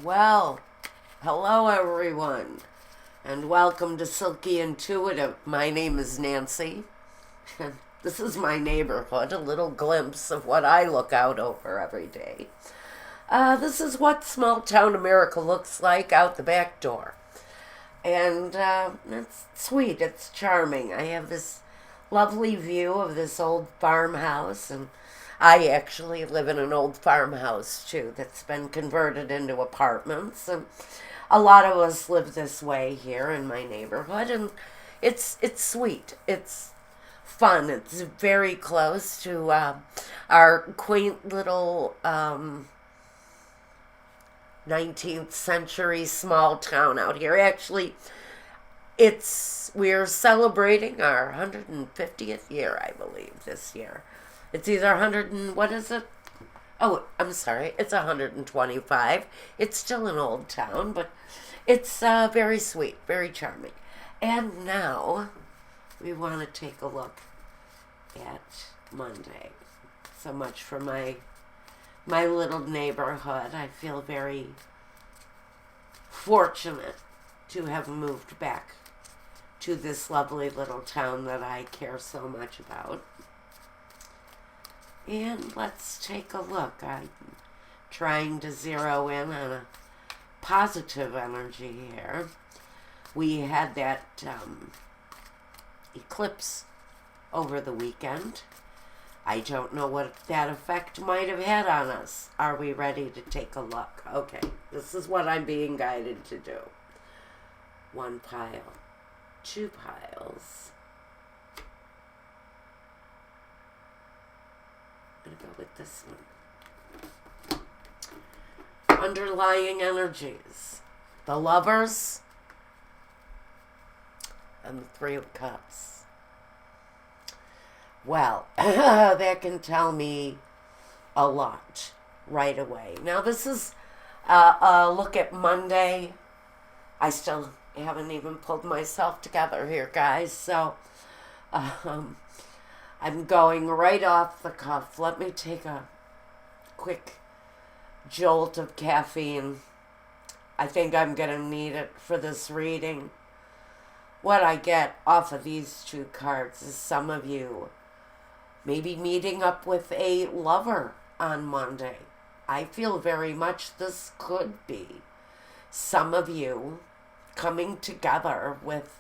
Well, hello everyone, and welcome to Silky Intuitive. My name is Nancy, and this is my neighborhood, a little glimpse of what I look out over every day. This is what small town America looks like out the back door. And it's sweet, it's charming. I have this lovely view of this old farmhouse, and I actually live in an old farmhouse too that's been converted into apartments, and a lot of us live this way here in my neighborhood, and it's sweet. It's fun. It's very close to our quaint little 19th century small town out here. Actually, we're celebrating our 150th year, I believe, this year. It's either 100 and what is it? Oh, I'm sorry. It's 125. It's still an old town, but it's very sweet, very charming. And now we want to take a look at Monday. So much for my little neighborhood. I feel very fortunate to have moved back to this lovely little town that I care so much about. And let's take a look. I'm trying to zero in on a positive energy here. We had that eclipse over the weekend. I don't know what that effect might have had on us. Are we ready to take a look? Okay, this is what I'm being guided to do. One pile, two piles. I'm going to go with this one. Underlying energies. The Lovers and the Three of Cups. Well, that can tell me a lot right away. Now, this is a look at Monday. I still haven't even pulled myself together here, guys. So, I'm going right off the cuff. Let me take a quick jolt of caffeine. I think I'm going to need it for this reading. What I get off of these two cards is some of you maybe meeting up with a lover on Monday. I feel very much this could be some of you coming together with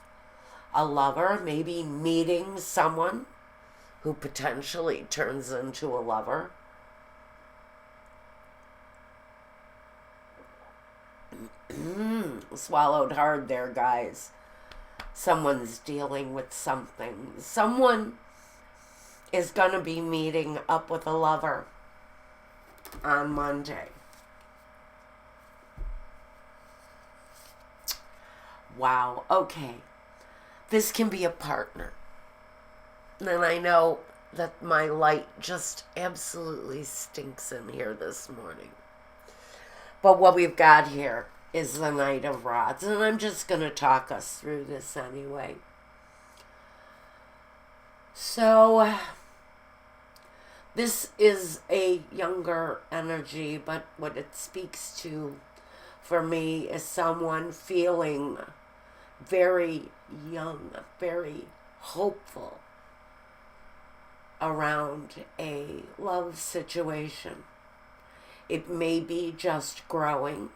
a lover, maybe meeting someone who potentially turns into a lover. Swallowed hard there, guys. Someone's dealing with something. Someone is going to be meeting up with a lover on Monday. Wow, okay. This can be a partner. And I know that my light just absolutely stinks in here this morning. But what we've got here is the Knight of Rods. And I'm just going to talk us through this anyway. So, this is a younger energy, but what it speaks to for me is someone feeling very young, very hopeful around a love situation. It may be just growing.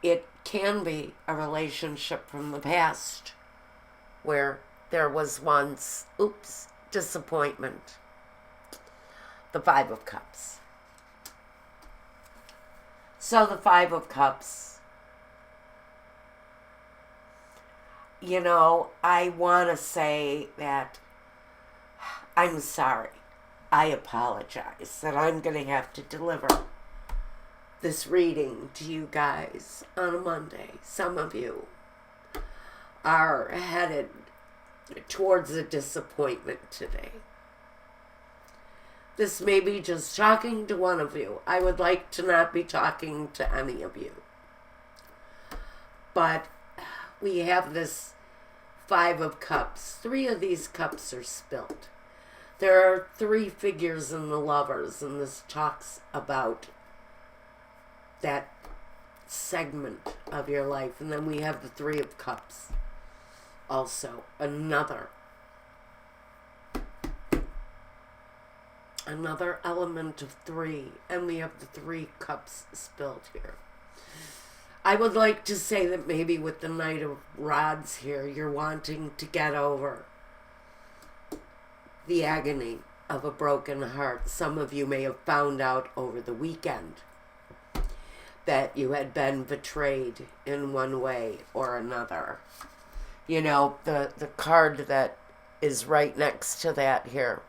It can be a relationship from the past where there was once, disappointment. The Five of Cups. So the Five of Cups, I want to say that I'm sorry. I apologize that I'm going to have to deliver this reading to you guys on a Monday. Some of you are headed towards a disappointment today. This may be just talking to one of you. I would like to not be talking to any of you. But we have this Five of Cups. Three of these cups are spilled. There are three figures in the Lovers, and this talks about that segment of your life. And then we have the Three of Cups. Also, another element of three. And we have the Three Cups spilled here. I would like to say that maybe with the Knight of Rods here, you're wanting to get over the agony of a broken heart. Some of you may have found out over the weekend that you had been betrayed in one way or another. You know, the card that is right next to that here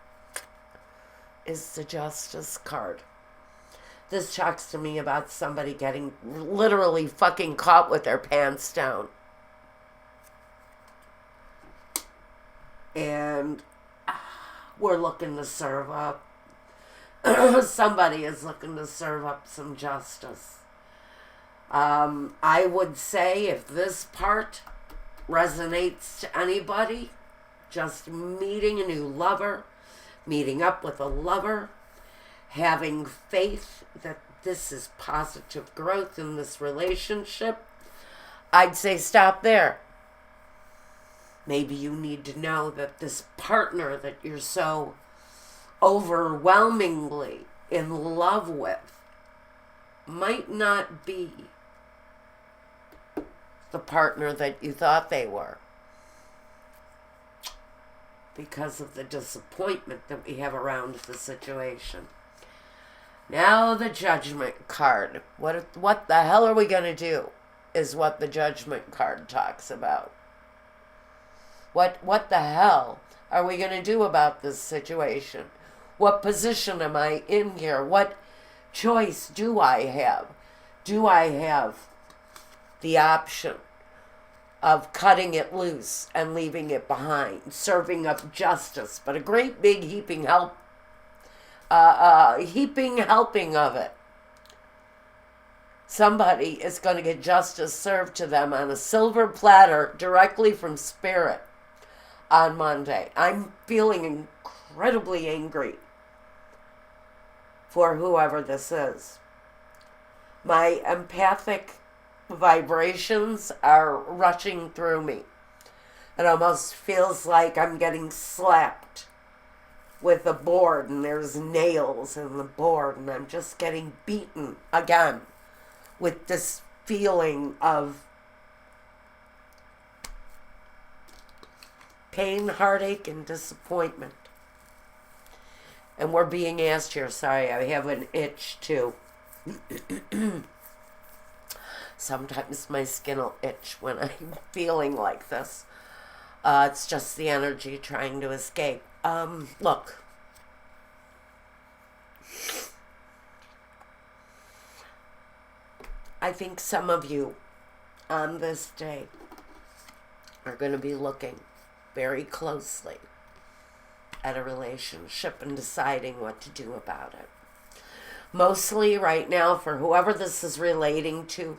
is the Justice card. This talks to me about somebody getting literally fucking caught with their pants down. And we're looking to serve up. Somebody is looking to serve up some justice. I would say if this part resonates to anybody, just meeting a new lover, meeting up with a lover, having faith that this is positive growth in this relationship, I'd say stop there. Maybe you need to know that this partner that you're so overwhelmingly in love with might not be the partner that you thought they were, because of the disappointment that we have around the situation. Now the Judgment card. What the hell are we going to do is what the Judgment card talks about. What the hell are we going to do about this situation? What position am I in here? What choice do I have? Do I have the option of cutting it loose and leaving it behind, serving up justice, but a great big heaping helping of it? Somebody is going to get justice served to them on a silver platter directly from Spirit on Monday. I'm feeling incredibly angry for whoever this is. My empathic vibrations are rushing through me. It almost feels like I'm getting slapped with a board and there's nails in the board and I'm just getting beaten again with this feeling of pain, heartache, and disappointment. And we're being asked here, sorry, I have an itch too. Sometimes my skin will itch when I'm feeling like this. It's just the energy trying to escape. Look. I think some of you on this day are going to be looking very closely at a relationship and deciding what to do about it. Mostly right now, for whoever this is relating to,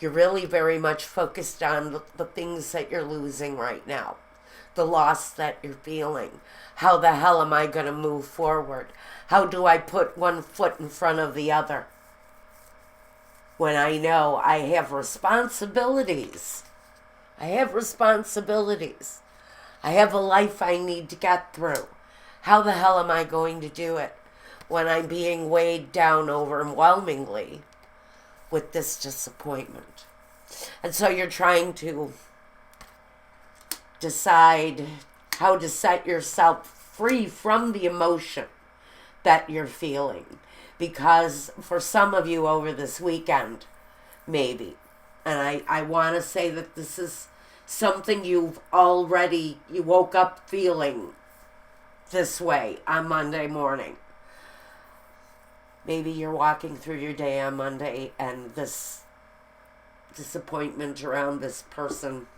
you're really very much focused on the things that you're losing right now, the loss that you're feeling. How the hell am I going to move forward? How do I put one foot in front of the other when I know I have responsibilities? I have responsibilities. I have a life I need to get through. How the hell am I going to do it when I'm being weighed down overwhelmingly with this disappointment? And so you're trying to decide how to set yourself free from the emotion that you're feeling. Because for some of you over this weekend, maybe, and I want to say that this is something you woke up feeling this way on Monday morning. Maybe you're walking through your day on Monday and this disappointment around this person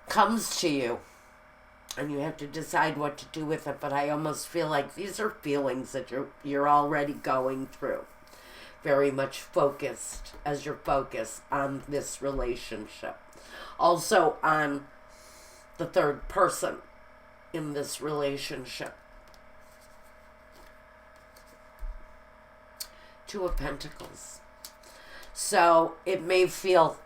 comes to you and you have to decide what to do with it. But I almost feel like these are feelings that you're already going through. Very much focused as you're focused on this relationship. Also on the third person in this relationship. Two of Pentacles. So it may feel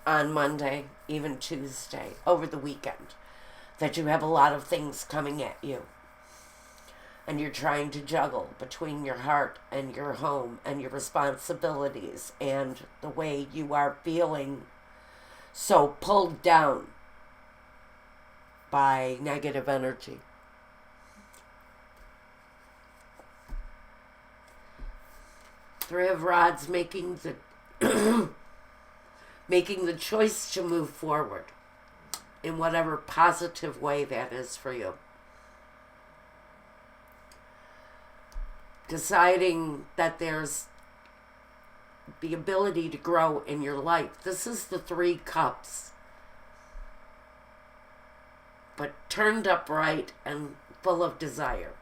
on Monday, even Tuesday, over the weekend, that you have a lot of things coming at you. And you're trying to juggle between your heart and your home and your responsibilities and the way you are feeling so pulled down by negative energy. Three of Rods making the making the choice to move forward in whatever positive way that is for you. Deciding that there's the ability to grow in your life. This is the 3 cups. But turned upright and full of desire.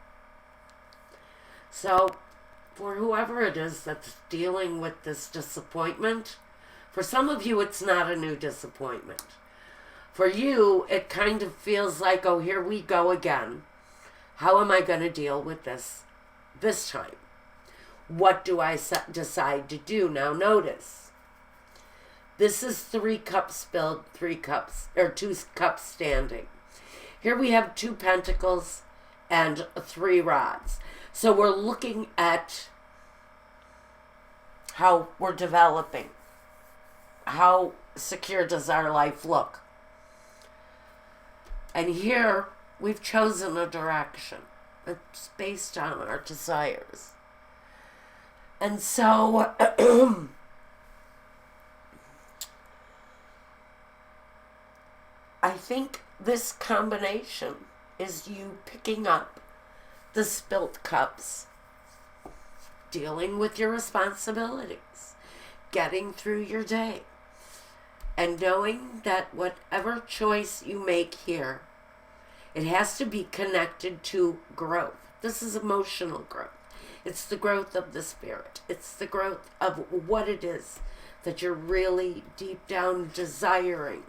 So, for whoever it is that's dealing with this disappointment, for some of you it's not a new disappointment. For you, it kind of feels like, oh, here we go again. How am I going to deal with this time? What do I decide to do? Now notice, this is 3 cups spilled, 3 cups, or 2 cups standing. Here we have 2 pentacles and 3 rods. So we're looking at how we're developing. How secure does our life look? And here we've chosen a direction. It's based on our desires. And so I think this combination is you picking up the spilt cups, dealing with your responsibilities, getting through your day, and knowing that whatever choice you make here, it has to be connected to growth. This is emotional growth. It's the growth of the spirit. It's the growth of what it is that you're really deep down desiring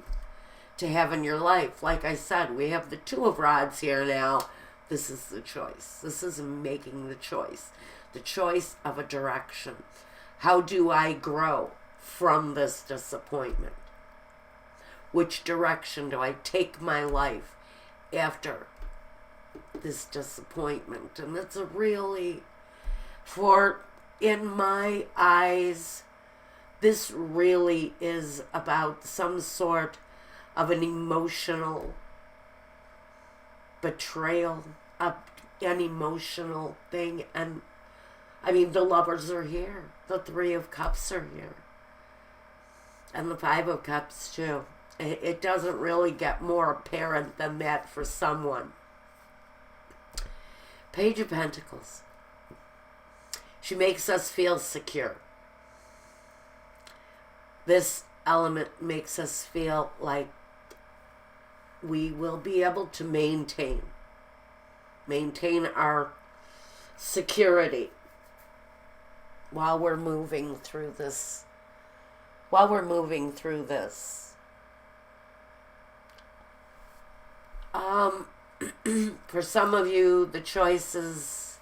to have in your life. Like I said, we have the 2 of Rods here now. This is the choice. This is making the choice. The choice of a direction. How do I grow from this disappointment? Which direction do I take my life after this disappointment? And it's a really, in my eyes, this really is about some sort of an emotional betrayal, an emotional thing. And I mean, the Lovers are here. The 3 of Cups are here. And the 5 of Cups too. It doesn't really get more apparent than that for someone. Page of Pentacles. She makes us feel secure. This element makes us feel like we will be able to maintain our security while we're moving through this. For some of you, the choices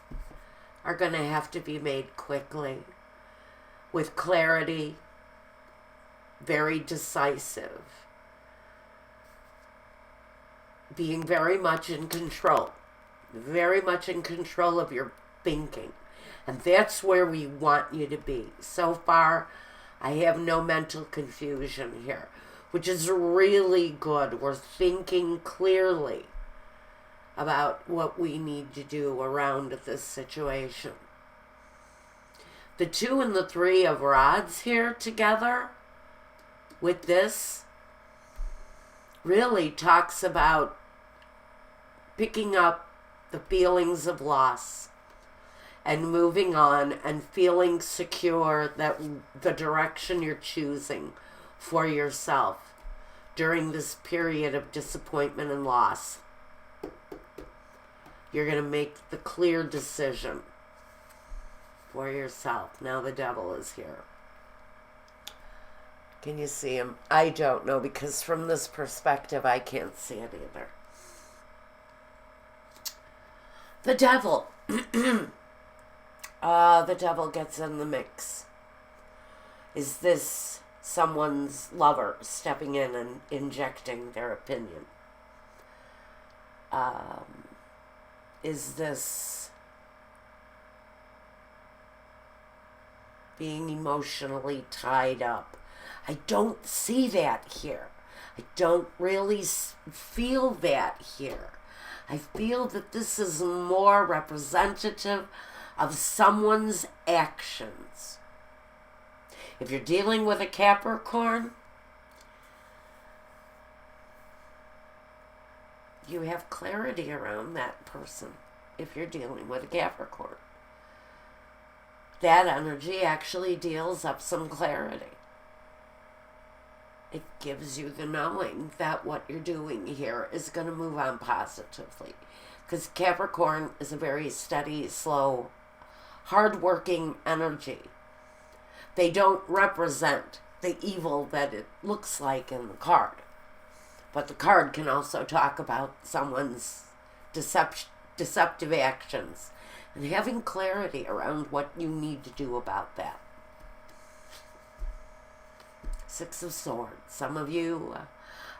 are going to have to be made quickly, with clarity, very decisive, being very much in control of your thinking. And that's where we want you to be. So far, I have no mental confusion here, which is really good. We're thinking clearly about what we need to do around this situation. The 2 and the 3 of Rods here together with this really talks about picking up the feelings of loss and moving on and feeling secure that the direction you're choosing for yourself during this period of disappointment and loss, you're going to make the clear decision for yourself. Now the Devil is here. Can you see him? I don't know, because from this perspective I can't see it either. The Devil. The Devil gets in the mix. Is this someone's lover stepping in and injecting their opinion? Is this being emotionally tied up? I don't see that here. I don't really feel that here. I feel that this is more representative of someone's actions. If you're dealing with a Capricorn, you have clarity around that person. If you're dealing with a Capricorn, that energy actually deals up some clarity. It gives you the knowing that what you're doing here is going to move on positively. Because Capricorn is a very steady, slow, hard-working energy. They don't represent the evil that it looks like in the card. But the card can also talk about someone's deceptive actions and having clarity around what you need to do about that. Six of Swords. Some of you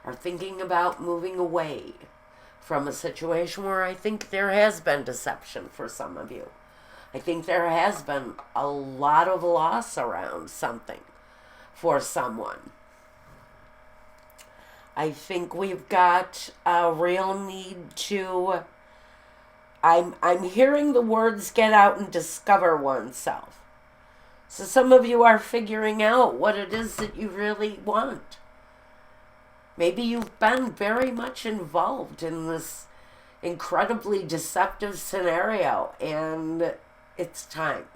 are thinking about moving away from a situation where I think there has been deception for some of you. I think there has been a lot of loss around something for someone. I think we've got a real need to... I'm hearing the words get out and discover oneself. So some of you are figuring out what it is that you really want. Maybe you've been very much involved in this incredibly deceptive scenario, and it's time.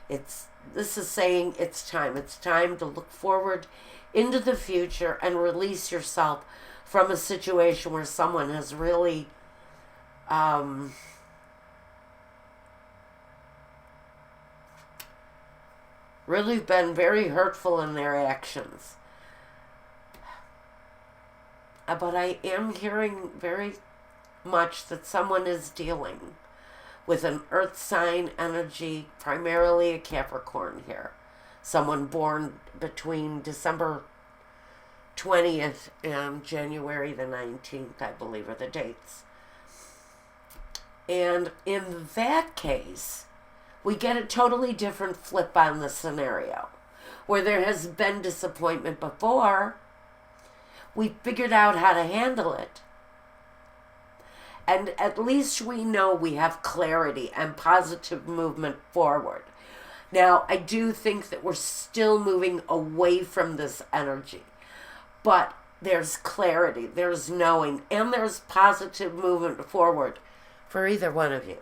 This is saying it's time. It's time to look forward into the future and release yourself from a situation where someone has really really been very hurtful in their actions. But I am hearing very much that someone is dealing with an earth sign energy, primarily a Capricorn here. Someone born between December 20th and January the 19th, I believe, are the dates. And in that case, we get a totally different flip on the scenario. Where there has been disappointment before, we figured out how to handle it. And at least we know we have clarity and positive movement forward. Now, I do think that we're still moving away from this energy. But there's clarity, there's knowing, and there's positive movement forward for either one of you.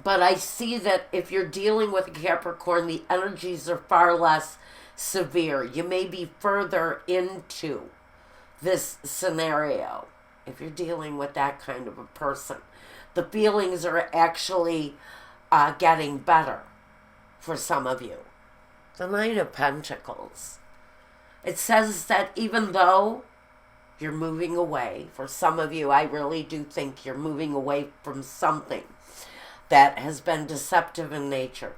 But I see that if you're dealing with a Capricorn, the energies are far less severe. You may be further into this scenario if you're dealing with that kind of a person. The feelings are actually getting better for some of you. The Knight of Pentacles. It says that even though you're moving away, for some of you, I really do think you're moving away from something that has been deceptive in nature.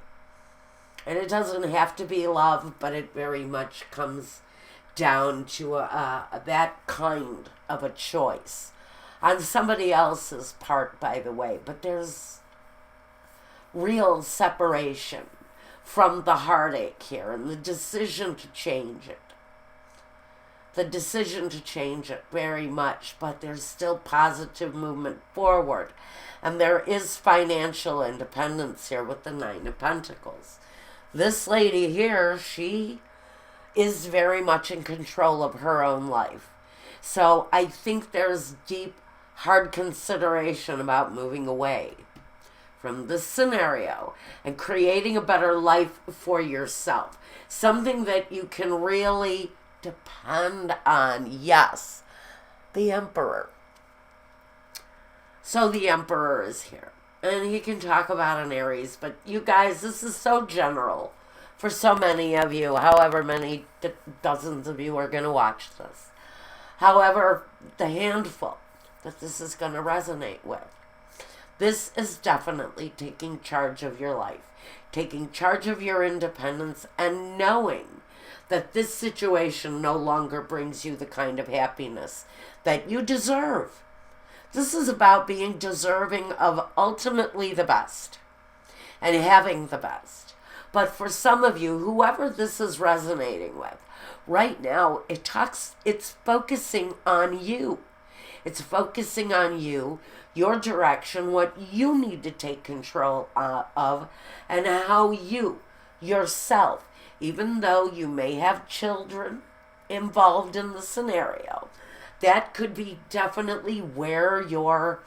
And it doesn't have to be love, but it very much comes down to that kind of a choice on somebody else's part, by the way. But there's real separation from the heartache here and the decision to change it. The decision to change it very much, but there's still positive movement forward. And there is financial independence here with the Nine of Pentacles. This lady here, she is very much in control of her own life. So I think there's deep, hard consideration about moving away from this scenario and creating a better life for yourself. Something that you can really depend on. Yes, the Emperor. So the Emperor is here. And he can talk about an Aries. But you guys, this is so general for so many of you. However many dozens of you are going to watch this. However, the handful that this is going to resonate with. This is definitely taking charge of your life. taking charge of your independence, and knowing that this situation no longer brings you the kind of happiness that you deserve. This is about being deserving of ultimately the best and having the best. But for some of you, whoever this is resonating with, right now it's focusing on you. It's focusing on you, your direction, what you need to take control of, and how you, yourself, even though you may have children involved in the scenario, that could be definitely where your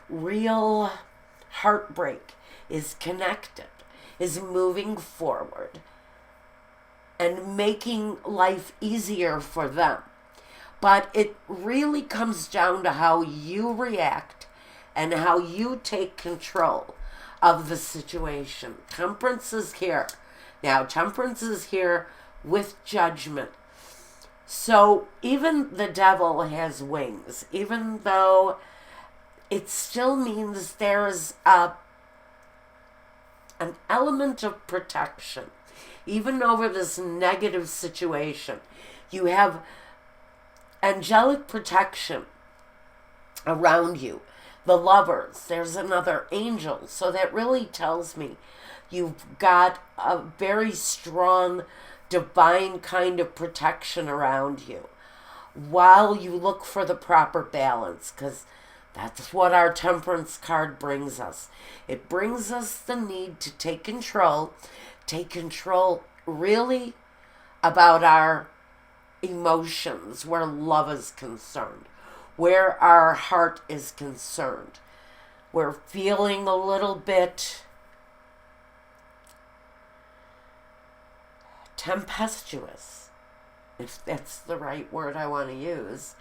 real heartbreak is connected, is moving forward and making life easier for them. But it really comes down to how you react and how you take control of the situation. Temperance is here. Now, temperance is here with judgment. So even the devil has wings, even though it still means there's an element of protection. Even over this negative situation, you have angelic protection around you. The lovers, there's another angel. So that really tells me you've got a very strong divine kind of protection around you while you look for the proper balance, because that's what our temperance card brings us. It brings us the need to take control really about our emotions, where love is concerned, where our heart is concerned. We're feeling a little bit tempestuous, if that's the right word I want to use.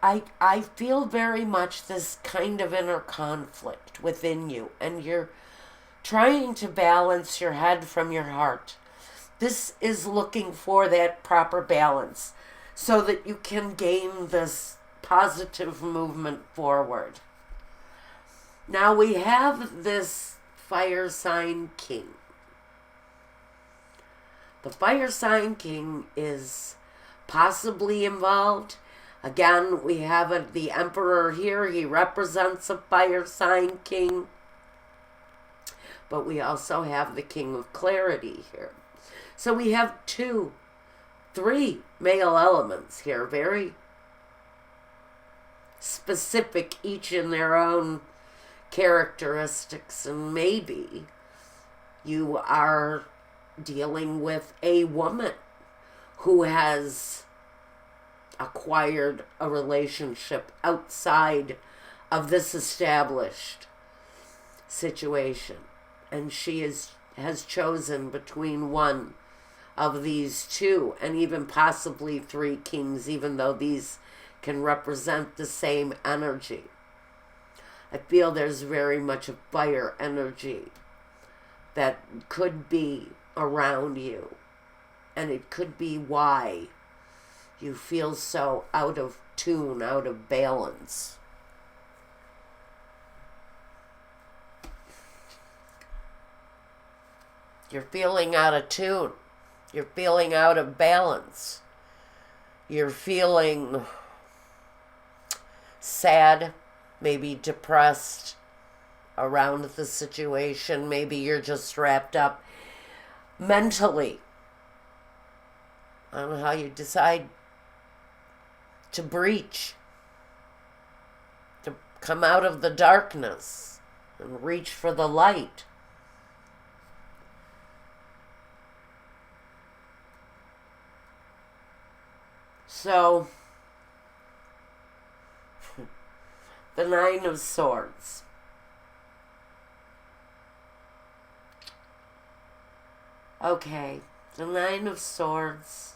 I feel very much this kind of inner conflict within you, and you're trying to balance your head from your heart. This is looking for that proper balance so that you can gain this positive movement forward. Now we have this fire sign king. The fire sign king is possibly involved. Again, we have the emperor here. He represents a fire sign king. But we also have the king of clarity here. So we have 3 male elements here, very specific, each in their own characteristics. And maybe you are dealing with a woman who has acquired a relationship outside of this established situation, and she has chosen between one of these 2 and even possibly 3 kings, even though these can represent the same energy. I feel there's very much a fire energy that could be around you, and it could be why you feel so out of tune, out of balance. You're feeling out of tune. You're feeling out of balance. You're feeling sad, maybe depressed around the situation. Maybe you're just wrapped up mentally on how you decide to breach, to come out of the darkness and reach for the light. So, the 9 of Swords. Okay, the 9 of Swords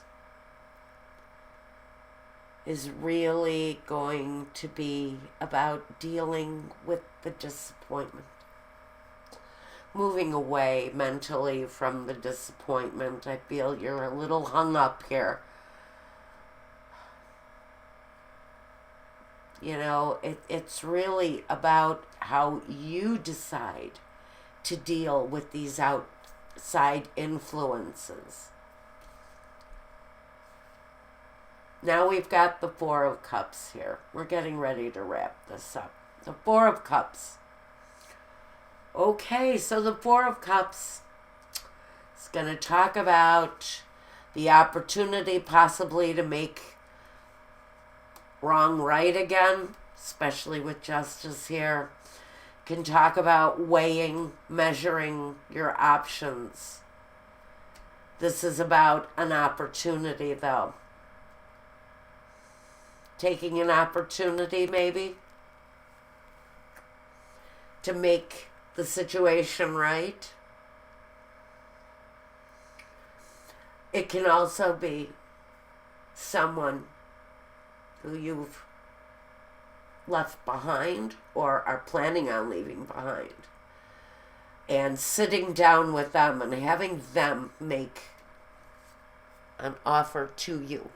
is really going to be about dealing with the disappointment. Moving away mentally from the disappointment. I feel you're a little hung up here. You know, it's really about how you decide to deal with these outside influences. Now we've got the Four of Cups here. We're getting ready to wrap this up. The Four of Cups. Okay, so the Four of Cups is going to talk about the opportunity possibly to make wrong right again, especially with justice here. Can talk about weighing, measuring your options. This is about an opportunity, though. Taking an opportunity, maybe, to make the situation right. It can also be someone who you've left behind or are planning on leaving behind, and sitting down with them and having them make an offer to you.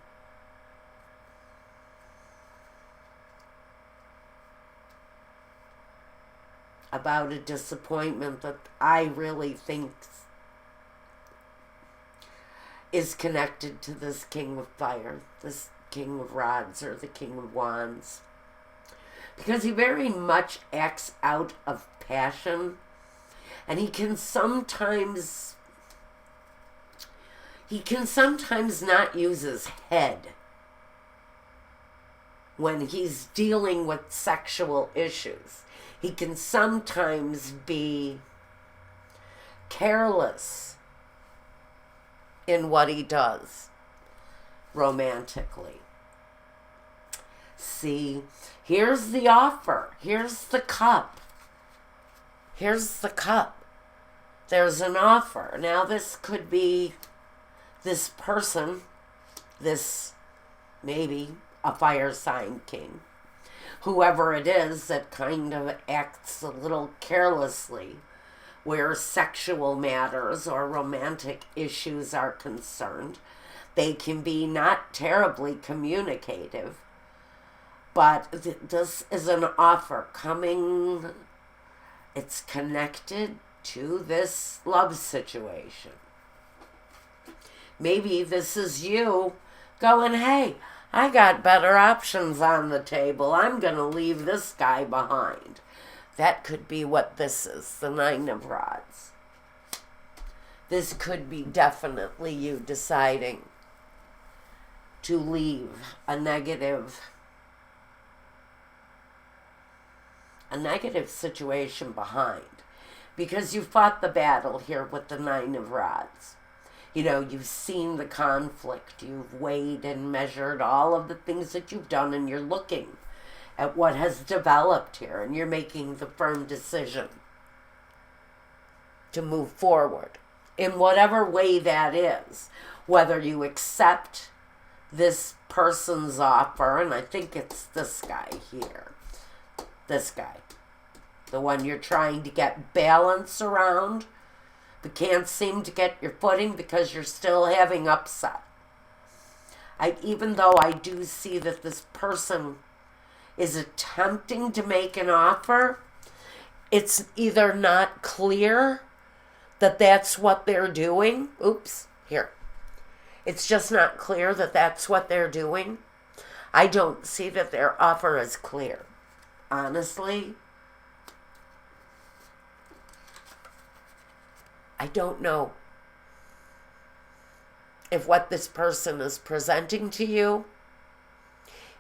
About a disappointment that I really think is connected to this King of Fire, this King of Rods, or the King of Wands. Because he very much acts out of passion, and he can sometimes not use his head when he's dealing with sexual issues. He can sometimes be careless in what he does romantically. See, here's the offer. Here's the cup. Here's the cup. There's an offer. Now this could be this person, this maybe a fire sign king. Whoever it is that kind of acts a little carelessly where sexual matters or romantic issues are concerned. They can be not terribly communicative, but this is an offer coming. It's connected to this love situation. Maybe this is you going, hey, I got better options on the table. I'm going to leave this guy behind. That could be what this is, the Nine of Rods. This could be definitely you deciding to leave a negative situation behind. Because you fought the battle here with the Nine of Rods. You know, you've seen the conflict, you've weighed and measured all of the things that you've done, and you're looking at what has developed here, and you're making the firm decision to move forward in whatever way that is, whether you accept this person's offer, and I think it's this guy here, this guy, the one you're trying to get balance around, but can't seem to get your footing because you're still having upset. Even though I do see that this person is attempting to make an offer, it's either not clear that that's what they're doing. Oops, here. It's just not clear that that's what they're doing. I don't see that their offer is clear. Honestly, I don't know if what this person is presenting to you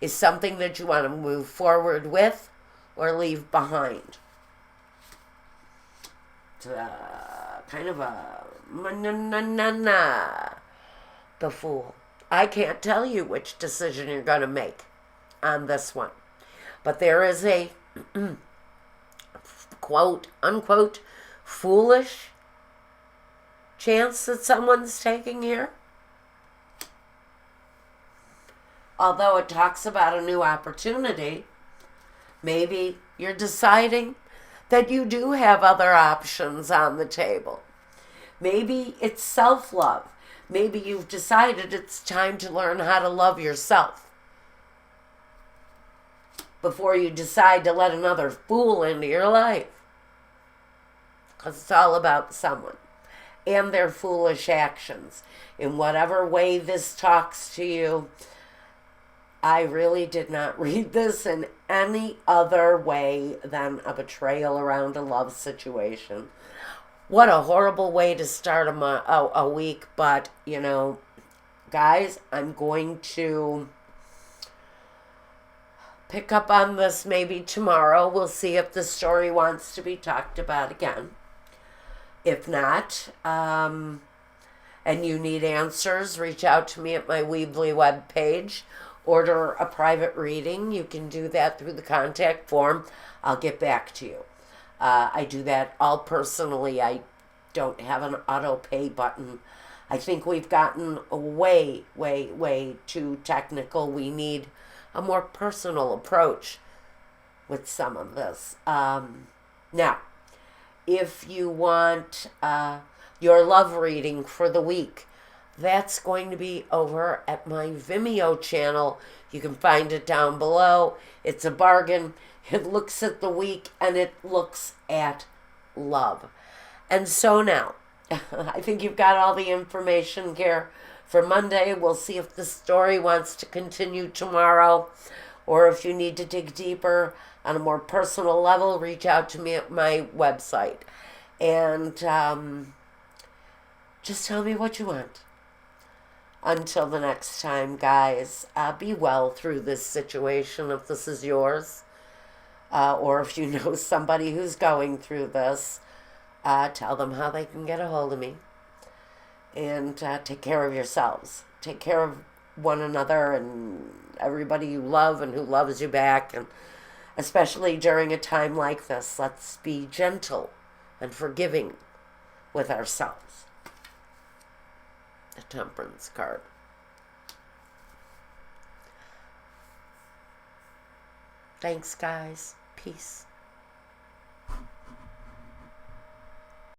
is something that you want to move forward with or leave behind. It's kind of a the Fool. I can't tell you which decision you're going to make on this one. But there is a quote, unquote, foolish chance that someone's taking here. Although it talks about a new opportunity, maybe you're deciding that you do have other options on the table. Maybe it's self-love. Maybe you've decided it's time to learn how to love yourself before you decide to let another fool into your life. because it's all about someone and their foolish actions. In whatever way this talks to you, I really did not read this in any other way than a betrayal around a love situation. What a horrible way to start a week, but, guys, I'm going to pick up on this maybe tomorrow. We'll see if the story wants to be talked about again. If not, and you need answers, reach out to me at my Weebly webpage. Order a private reading. You can do that through the contact form. I'll get back to you. I do that all personally. I don't have an auto pay button. I think we've gotten way, way, way too technical. We need a more personal approach with some of this. Now, if you want your love reading for the week, that's going to be over at my Vimeo channel. You can find it down below. It's a bargain. It looks at the week and it looks at love. And so now, I think you've got all the information here for Monday. We'll see if the story wants to continue tomorrow, or if you need to dig deeper on a more personal level, reach out to me at my website. And just tell me what you want. Until the next time, guys, be well through this situation if this is yours. Or if you know somebody who's going through this, tell them how they can get a hold of me. And take care of yourselves. Take care of one another and everybody you love and who loves you back. And especially during a time like this, let's be gentle and forgiving with ourselves. The Temperance card. Thanks, guys. Peace.